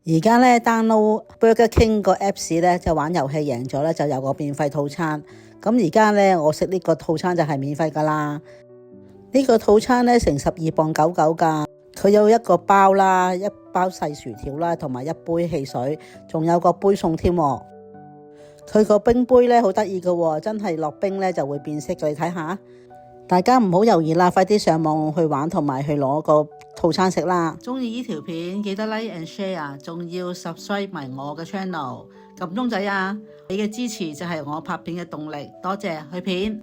而家咧 download Burger King 個 Apps 咧，就玩遊戲贏咗咧，就有個免費套餐。咁而家咧我食呢個套餐就係免費噶啦。呢個套餐咧成12.99噶，佢有一個包啦，一包細薯條啦，同埋一杯汽水，仲有個杯餸添。佢個冰杯咧好得意噶，真係落冰咧就會變色嘅，你睇下。大家唔好猶豫啦，快啲上網去玩同埋去攞個套餐食啦！中意呢條片記得 like and share， 仲要 subscribe 埋我嘅 channel， 撳鐘仔啊！你嘅支持就係我拍片嘅動力，多謝去片。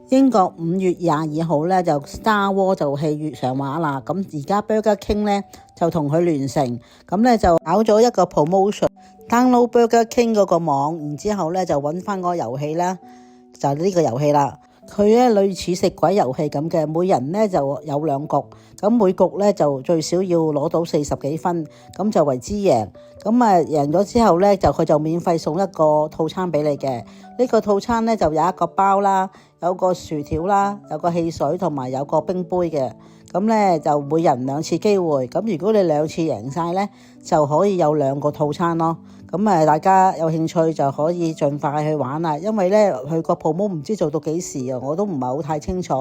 英國5月22號咧就 Star Wars 就戲月上畫啦，咁而家 Burger King 咧就同佢聯乘，咁咧就搞咗一個 promotion，download Burger King 嗰個網，然之後咧就揾翻個遊戲啦，就呢個遊戲啦。佢咧類似食鬼遊戲咁嘅，每人咧就有2局，咁每局咧就最少要攞到40幾分，咁就為之贏。咁啊贏咗之後咧，佢就免費送一個套餐俾你嘅。呢個套餐咧就有一個包啦，有個薯條啦，有個汽水同埋有個冰杯嘅。咁咧就每人2次機會，咁如果你2次贏晒咧，就可以有2個套餐咯。咁啊，大家有興趣就可以盡快去玩啦，因為咧佢個 promo 唔知做到幾時啊，我都唔係好太清楚。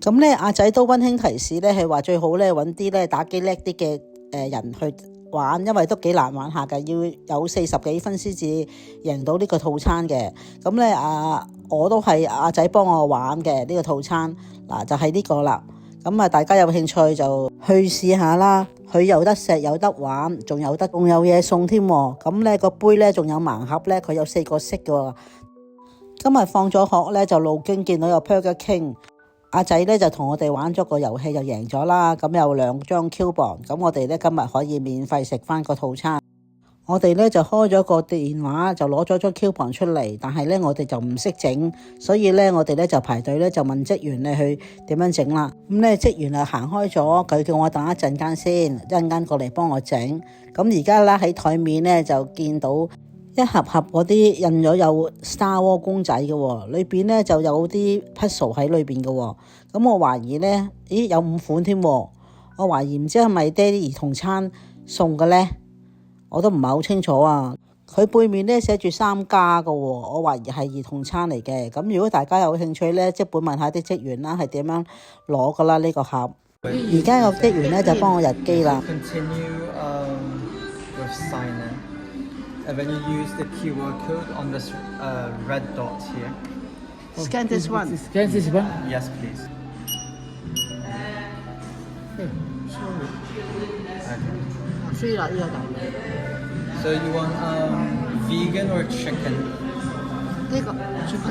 咁咧阿仔都溫馨提示咧，係話最好咧揾啲咧打機叻啲嘅人去玩，因為都幾難玩下嘅，要有40幾分先至贏到呢個套餐嘅。咁咧我都係阿仔幫我玩嘅呢個套餐，嗱就係呢個啦。咁啊，大家有興趣就去試下啦。佢有得食有得玩，仲有嘢送添。咁咧個杯咧仲有盲盒咧，佢有4個色嘅。今日放咗學咧就路經見到有 Burger King， 阿仔咧就同我哋玩咗個遊戲就贏咗啦。咁有2張 coupon， 咁我哋咧今日可以免費食翻個套餐。我哋咧就開咗個電話就攞咗張 coupon 出嚟，但係咧我哋就唔識整，所以咧我哋咧就排隊咧就問職員咧去點樣整啦。咁咧職員啊行開咗，佢叫我等一陣間先，一陣間過嚟幫我整。咁而家啦喺台面咧就見到一盒盒嗰啲印咗有 Star Wars 公仔嘅，裏邊咧就有啲 puzzle 喺裏邊嘅。咁我懷疑咧，有5款添，我懷疑唔知係咪爹哋兒童餐送嘅咧？我都唔係好清楚啊！佢背面咧寫住3加嘅，我懷疑係兒童餐嚟嘅。咁如果大家有興趣咧，即管問下啲職員啦，係點樣攞噶啦呢個盒。而家個職員咧就幫我入機啦。Scan this one. Scan this one. Yes, please. Free 啦，呢個就。So you want vegan or chicken? 呢個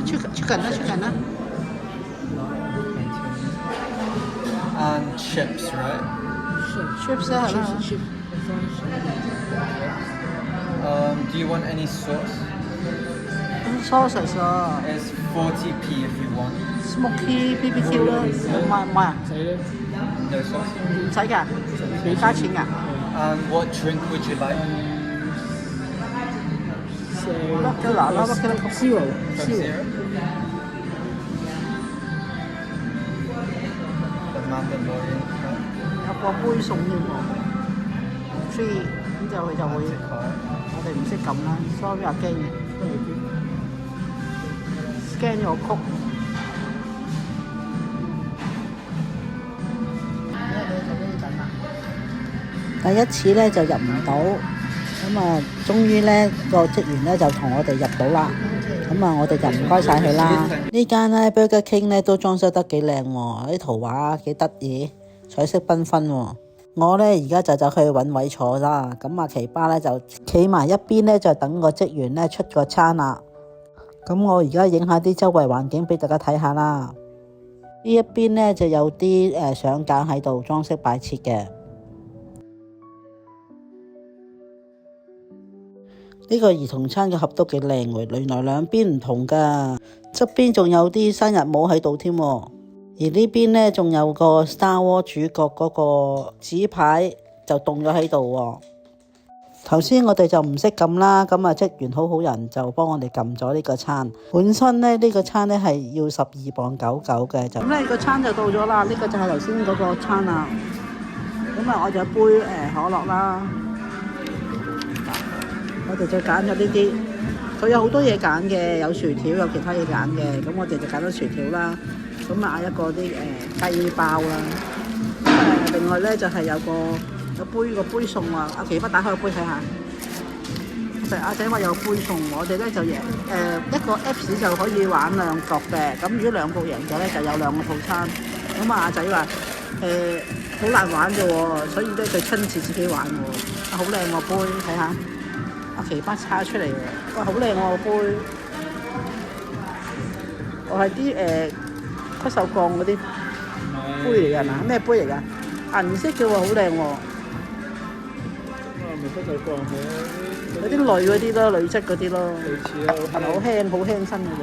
chicken 啦。And chips, right? chips 啦係啦。Do you want any sauce? Sauces 啊。It's 40p if you want. Smoky BBQ 啦，唔係啊，No sauce? 唔使㗎，加錢㗎。And what drink would you like? Zero. Coke Zero? The Mandalorian cup. 有個杯餸添喎，free，咁就會，我哋唔識撳啦，sorry 啊驚，scan 咗曲。第一次咧就入唔到，咁啊，終於咧個職員咧就同我哋入到啦。咁啊，我哋就唔該晒佢啦。呢間咧 Burger King 咧都裝修得幾靚喎，啲圖畫幾得意，彩色繽紛喎。我咧而家就走去揾位坐啦。咁啊，奇巴咧就企埋一邊咧，就等個職員咧出個餐啦。咁我而家影下啲周圍環境俾大家睇下啦。呢一邊咧就有啲相架喺度裝飾擺設嘅。呢個兒童餐嘅盒都幾靚喎，原來兩邊唔同噶，側邊仲有啲生日帽喺度添。而呢邊呢，仲有個 Star Wars 主角嗰個紙牌就凍咗喺度。頭先我哋就唔識撳啦，咁啊職員好人就幫我哋撳咗呢個餐。本身呢，呢個餐呢係要12.99嘅就。咁呢個餐就到咗啦，呢個就係頭先嗰個餐啦。咁啊我就杯可樂啦。我哋就揀咗呢啲，佢有好多嘢揀嘅，有薯條，有其他嘢揀嘅，咁我哋就揀咗薯條啦。咁嗌一個啲雞包啦。咁另外咧就係有杯餸喎。阿奇不打開個杯睇下。阿仔話有杯餸，我哋咧就贏一個 Apps 就可以玩2局嘅。咁如果2局贏咗咧，就有2個套餐。咁阿仔話好難玩嘅喎，所以咧佢親自自己玩喎。好靚個杯，睇下。阿奇巴叉出嚟喎，哇好靚個杯。我係啲不鏽鋼嗰啲杯嚟㗎係嘛？咩杯嚟㗎？銀色嘅喎，好靚喎。咪不鏽鋼嘅。有啲鋁嗰啲咯，鋁質嗰啲咯。類似啦，係咪好輕？好輕身嘅啫。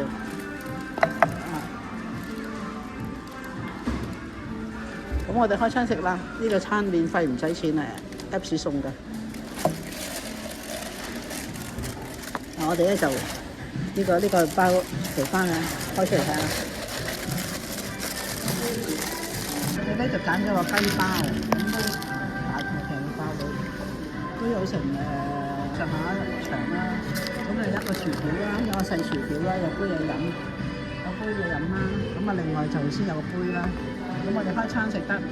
咁我哋開餐食啦，呢個餐免費唔使錢，Apps 送嘅。我哋咧就呢個包皮翻啊，開出嚟睇下。我哋咧就揀咗個雞包，咁都大平包到，都有成上下長啦。咁啊一個薯條啦，有個細薯條啦，有杯嘢飲，啦。咁啊另外就先有個杯啦。咁我哋開餐食得呢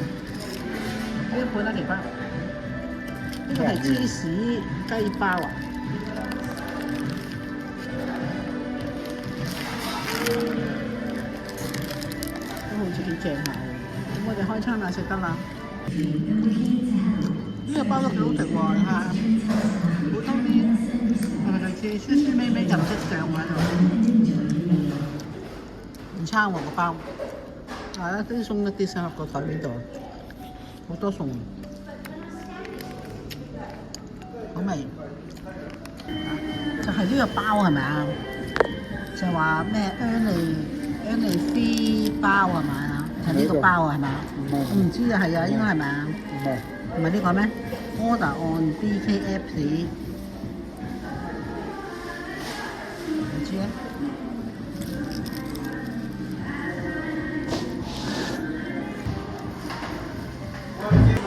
一盤啦，奇巴。呢個係芝士雞包啊！都好似幾正下喎。咁我哋開餐啦，食得啦。呢個包都幾好食喎，你睇普通啲類似酸酸味味就唔識醬喺度，唔差喎個包。係啦，啲餸一啲上落個台面度，好多餸，好味。就係呢個包係咪啊？就話咩 early free 包係咪啊？係呢個包係咪啊？我唔知啊，係啊，應該係咪啊？唔係呢個咩 ？Order on BK Apps 唔知啊。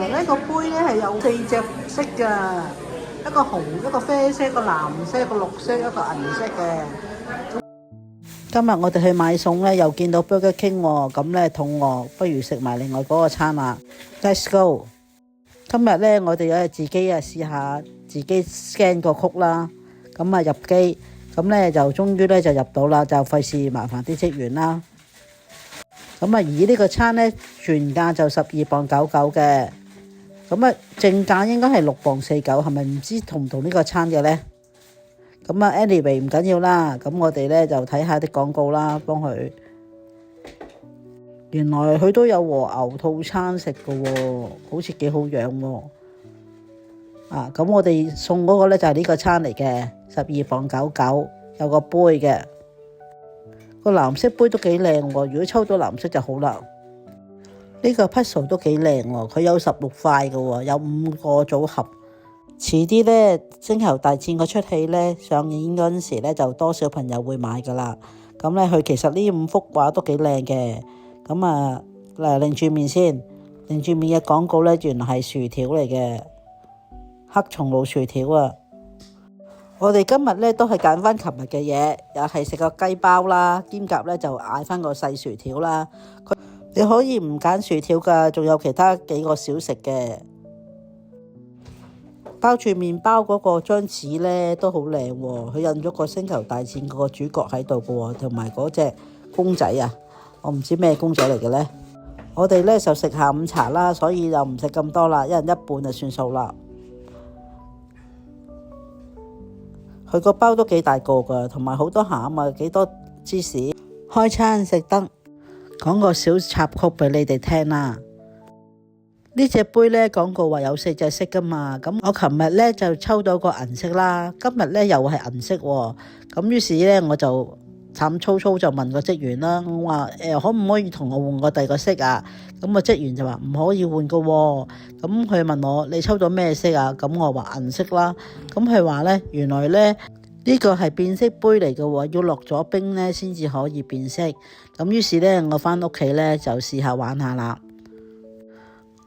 呢個杯咧係有4隻色㗎，一個紅、一個啡色、一個藍色、一個綠色、一個銀色嘅。今日我哋去買餸咧，又見到 Burger King 喎，咁咧肚餓，不如食埋另外嗰個餐啦。Let's go！ 今日咧我哋自己試下自己 scan 個曲啦，咁入機，咁咧就終於咧就入到啦，就費事麻煩啲職員啦。咁而呢個餐咧全價就12.99嘅。咁正價應該係6.49，係咪唔知同唔同呢個餐嘅呢？咁anyway 唔緊要啦，咁我哋咧就睇下啲廣告啦，幫佢。原來佢都有和牛套餐食嘅喎，好似幾好樣喎。咁我哋送嗰個咧就係呢個餐嚟嘅，12.99，有個杯嘅，個藍色杯都幾靚喎，如果抽到藍色就好啦。呢個 puzzle 都幾靚喎，佢有16塊嘅喎，有5個組合。遲啲咧，星球大戰嗰出戲咧上映嗰陣時咧，就多小朋友會買噶啦。咁咧，佢其實呢5幅畫都幾靚嘅。咁擰住面先，擰住面嘅廣告咧，原來係薯條嚟嘅，黑松露薯條啊！我哋今日咧都係揀翻琴日嘅嘢，又係食個雞包啦，兼夾咧就嗌翻個細薯條啦。你可以唔揀薯條㗎，仲有其他幾個小食嘅。包住麵包嗰個張紙咧都好靚喎，佢印咗個星球大戰嗰個主角喺度嘅喎，同埋嗰隻公仔啊，我唔知咩公仔嚟嘅咧。我哋咧就食下午茶啦，所以就唔食咁多啦，一人一半就算數啦。佢個包都幾大個㗎，同埋好多餡啊，幾多芝士。開餐食得。講個小插曲俾你哋聽啦。呢隻杯咧廣告話有4隻色噶嘛，咁我琴日咧就抽到個銀色啦，今日咧又係銀色喎。咁於是咧我就慘粗粗就問個職員啦，我話可唔可以同我換個第二個色啊？咁個職員就話唔可以換噶喎。咁佢問我你抽到咩色啊？咁我話銀色啦。咁佢話咧原來咧呢個係變色杯嚟嘅喎，要落咗冰咧先至可以變色。咁於是咧，我返屋企咧就試下玩下啦。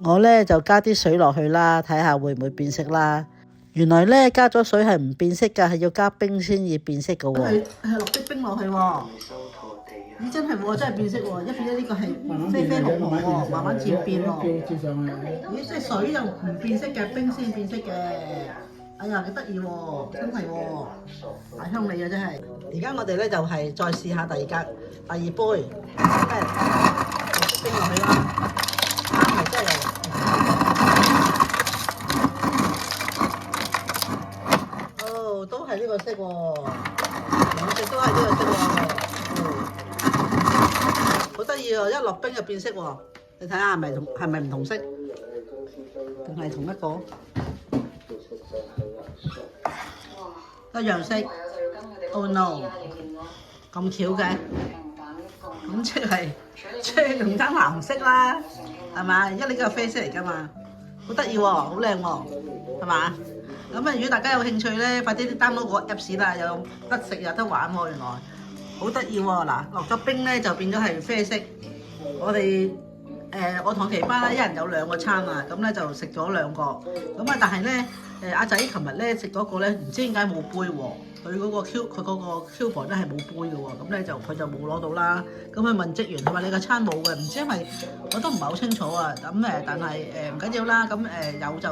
我咧就加啲水落去啦，睇下會唔會變色啦。原來咧加咗水係唔變色㗎，係要加冰先至變色㗎喎。係落啲冰落去喎。咦，真係喎，真係變色喎！一變咗呢個係啡啡紅紅喎，慢慢漸變喎。咦，即係水就唔變色嘅，冰先變色嘅。哎呀，幾得意喎，真係喎，大香味啊真係。而家我哋咧就係再試下第二杯，咩冰落去啦，啱係真係。哦，都係呢個色喎，兩隻都係呢個色喎。好得意喎！一落冰就變色喎，你睇下係咪唔同色，定係同一個一樣色 ？Oh no！ 咁巧嘅，咁即係用返藍色啦，係嘛？而家呢個係啡色嚟㗎嘛，好得意喎，好靚喎，係嘛？咁啊，如果大家有興趣咧，快啲 download 個 Apps 啦，有得食有得玩喎，原來。好得意喎！嗱，落咗冰咧就變咗係啡色。我同奇班咧，一人有2個餐啊，咁咧就食咗2個。咁啊，但係咧阿仔琴日咧食嗰個咧，唔知點解冇杯喎。佢嗰個 coupon 咧係冇杯嘅喎，咁咧佢就冇攞到啦。咁佢問職員，佢話你個餐冇嘅，唔知因為我都唔係好清楚啊。咁但係唔緊要啦。咁有就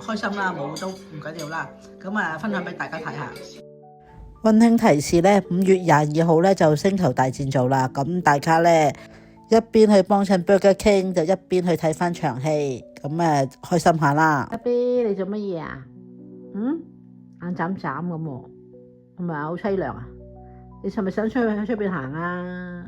開心啦，冇都唔緊要啦。咁啊，分享俾大家睇下。溫馨提示咧，5月22號咧就星球大戰做啦，咁大家咧一邊去幫襯 Burger King 就一邊去睇翻場戲，咁開心下啦。阿 B 你做乜嘢啊？眼眨眨咁喎，係咪好凄涼啊？你係咪想出去喺出邊行啊？